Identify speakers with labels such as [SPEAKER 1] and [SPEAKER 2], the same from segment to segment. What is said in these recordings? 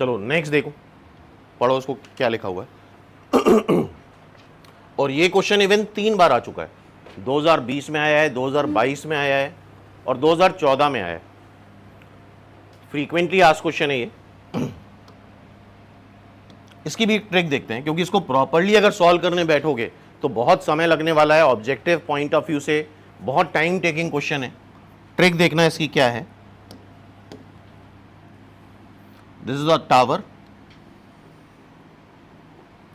[SPEAKER 1] चलो नेक्स्ट देखो, पढ़ो उसको क्या लिखा हुआ है। और ये क्वेश्चन इवन 3 बार आ चुका है, 2020 में आया है, 2022 में आया है और 2014 में आया है। फ्रीक्वेंटली आस्क्ड क्वेश्चन है ये। इसकी भी ट्रिक देखते हैं, क्योंकि इसको प्रॉपर्ली अगर सॉल्व करने बैठोगे तो बहुत समय लगने वाला है, ऑब्जेक्टिव पॉइंट ऑफ व्यू से बहुत टाइम टेकिंग क्वेश्चन है। ट्रिक देखना इसकी क्या है। दिस इज अ टावर,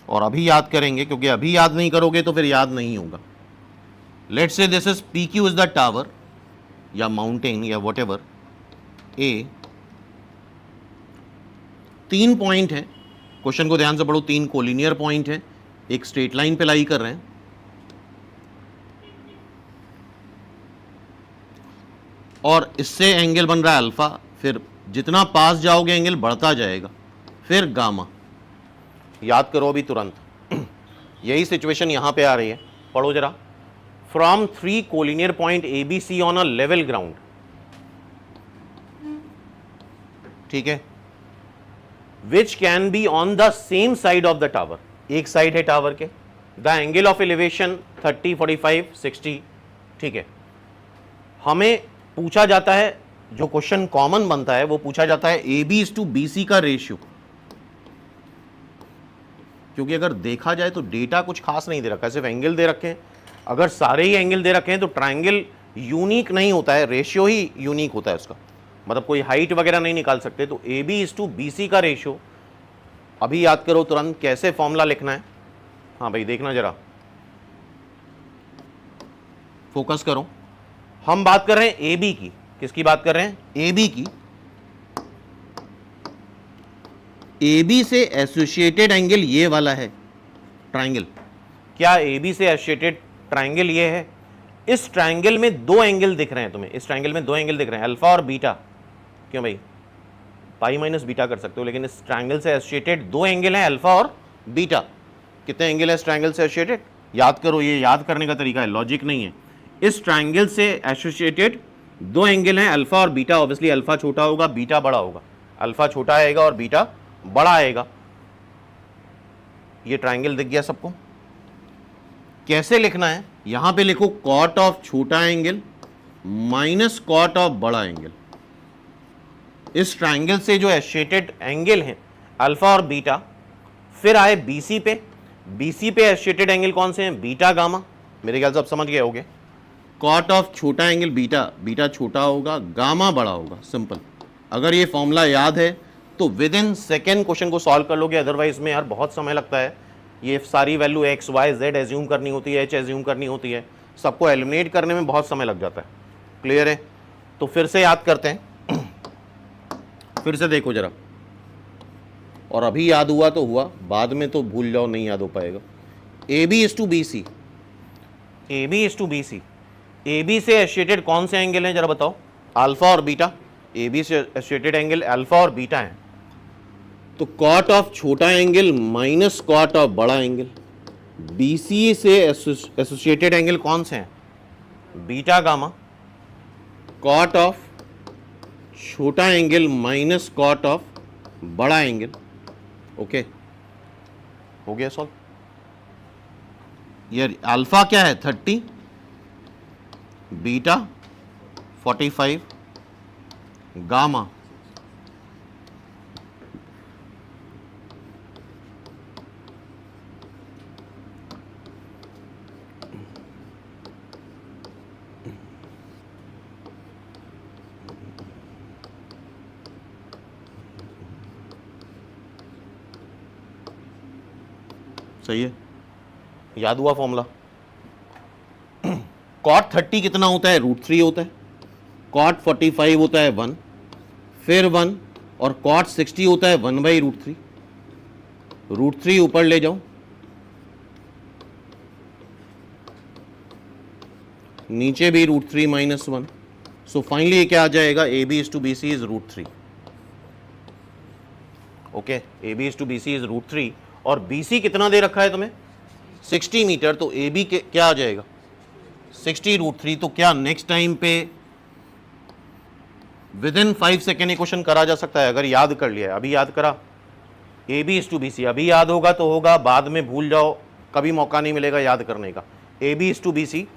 [SPEAKER 1] और अभी याद करेंगे, क्योंकि अभी याद नहीं करोगे तो फिर याद नहीं होगा। Let's say this is P Q is the tower या माउंटेन या वॉट एवर ए। 3 पॉइंट है, क्वेश्चन को ध्यान से पढ़ो, 3 कोलिनियर पॉइंट है, एक स्ट्रेट लाइन पे लाई कर रहे हैं, और इससे एंगल बन रहा है अल्फा, फिर जितना पास जाओगे एंगल बढ़ता जाएगा, फिर गामा। याद करो अभी तुरंत। यही सिचुएशन यहां पे आ रही है, पढ़ो जरा। From 3 collinear point A B C on a level ground, ठीक है, which can be on the same side of the tower, एक साइड है टावर के, द एंगल ऑफ एलिवेशन 30, 45, 60, ठीक है। हमें पूछा जाता है, जो क्वेश्चन कॉमन बनता है वो पूछा जाता है A B is to B C का रेशियो, क्योंकि अगर देखा जाए तो डेटा कुछ खास नहीं दे रखा है, सिर्फ एंगल दे रखे हैं। अगर सारे ही एंगल दे रखे हैं तो ट्रायंगल यूनिक नहीं होता है, रेशियो ही यूनिक होता है उसका, मतलब कोई हाइट वगैरह नहीं निकाल सकते। तो A B is to B C का रेशियो, अभी याद करो तुरंत कैसे फॉर्मूला लिखना है। हाँ भाई देखना जरा, फोकस करो। हम बात कर रहे हैं ए बी की, किसकी बात कर रहे हैं, ए बी की। ए बी से एसोसिएटेड एंगल ये वाला है ट्रायंगल। क्या ए बी से एसोसिएटेड ट्रायंगल ये है? इस ट्रायंगल में 2 एंगल दिख रहे हैं तुम्हें, इस ट्रायंगल में 2 एंगल दिख रहे हैं, अल्फा और बीटा। क्यों भाई, पाई माइनस बीटा कर सकते हो, लेकिन इस ट्रायंगल से एसोसिएटेड 2 एंगल हैं, अल्फा और बीटा। कितने एंगल है इस ट्रायंगल से एसोसिएटेड? याद करो, ये याद करने का तरीका है, लॉजिक नहीं है। इस ट्रायंगल से एसोसिएटेड 2 एंगल हैं, अल्फा और बीटा। ऑब्वियसली अल्फा छोटा होगा, बीटा बड़ा होगा, अल्फा छोटा आएगा और बीटा बड़ा आएगा। ये ट्रायंगल दिख गया सबको? कैसे लिखना है, यहां पे लिखो कॉट ऑफ छोटा एंगल माइनस कॉट ऑफ बड़ा एंगल। इस ट्रायंगल से जो एसोसिएटेड एंगल हैं अल्फा और बीटा, फिर आए बीसी पे। बीसी पे एसोसिएटेड एंगल कौन से हैं? Beta gamma. मेरे ख्याल से आप समझ गए होगे। कॉट ऑफ छोटा एंगल बीटा, बीटा छोटा होगा, गामा बड़ा होगा, सिंपल। अगर ये फॉर्मूला याद है तो विद इन सेकेंड क्वेश्चन को सॉल्व कर लोगे, अदरवाइज में यार बहुत समय लगता है। ये सारी value X Y Z assume करनी होती है, एच एज्यूम करनी होती है, सबको एलिमिनेट करने में बहुत समय लग जाता है। क्लियर है? तो फिर से याद करते हैं, फिर से देखो जरा, और अभी याद हुआ तो हुआ, बाद में तो भूल जाओ, नहीं याद हो पाएगा। A B is to B C, A B is to B C, A B से एसोसिएटेड कौन से एंगल हैं जरा बताओ? अल्फा और बीटा। ए बी से एसोसिएटेड एंगल अल्फा और बीटा है, तो कॉट ऑफ छोटा एंगल माइनस कॉट ऑफ बड़ा एंगल। बीसी से एसोसिएटेड एंगल कौन से हैं? Beta gamma. कॉट ऑफ छोटा एंगल माइनस कॉट ऑफ बड़ा एंगल। ओके, हो गया सॉल्व। ये अल्फा क्या है? 30, बीटा 45, गामा सही है, याद हुआ फॉर्मूला। कॉट 30 कितना होता है? √3 होता है। कॉट 45 होता है 1, फिर 1, और कॉट 60 होता है 1/√3। √3 ऊपर ले जाओ, नीचे भी √3 - 1। सो फाइनली क्या आ जाएगा? A B is to B C is √3। Okay, A B is to B C is √3, और बी सी कितना दे रखा है तुम्हें? 60 मीटर। तो ए बी क्या आ जाएगा? 60 √3। तो क्या नेक्स्ट टाइम पे विद इन 5 सेकेंड ये क्वेश्चन करा जा सकता है अगर याद कर लिया है? अभी याद करा A B is to B C, अभी याद होगा तो होगा, बाद में भूल जाओ, कभी मौका नहीं मिलेगा याद करने का। A B is to B C,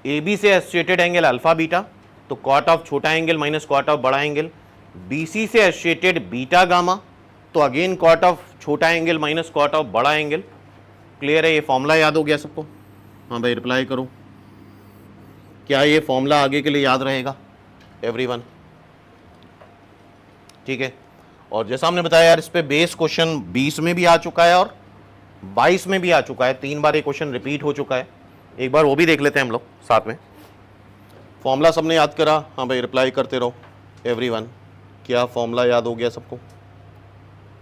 [SPEAKER 1] A B से एसोसिएटेड एंगल अल्फा बीटा, तो कॉट ऑफ छोटा एंगल माइनस कॉट ऑफ बड़ा एंगल। बी सी से एसोसिएटेड बीटा गामा, तो अगेन कॉट ऑफ छोटा एंगल माइनस कॉट ऑफ बड़ा angle. Clear है, ये फॉर्मूला याद हो गया सबको? हाँ भाई रिप्लाई करो, क्या ये फॉर्मूला आगे के लिए याद रहेगा एवरीवन? ठीक है, और जैसा हमने बताया यार, इस पे बेस क्वेश्चन 20 में भी आ चुका है और 22 में भी आ चुका है, 3 बार ये क्वेश्चन रिपीट हो चुका है, एक बार वो भी देख लेते हैं हम लोग साथ में। फॉर्मूला सबने याद करा? हाँ भाई रिप्लाई करते रहो एवरीवन, क्या फॉर्मूला याद हो गया सबको?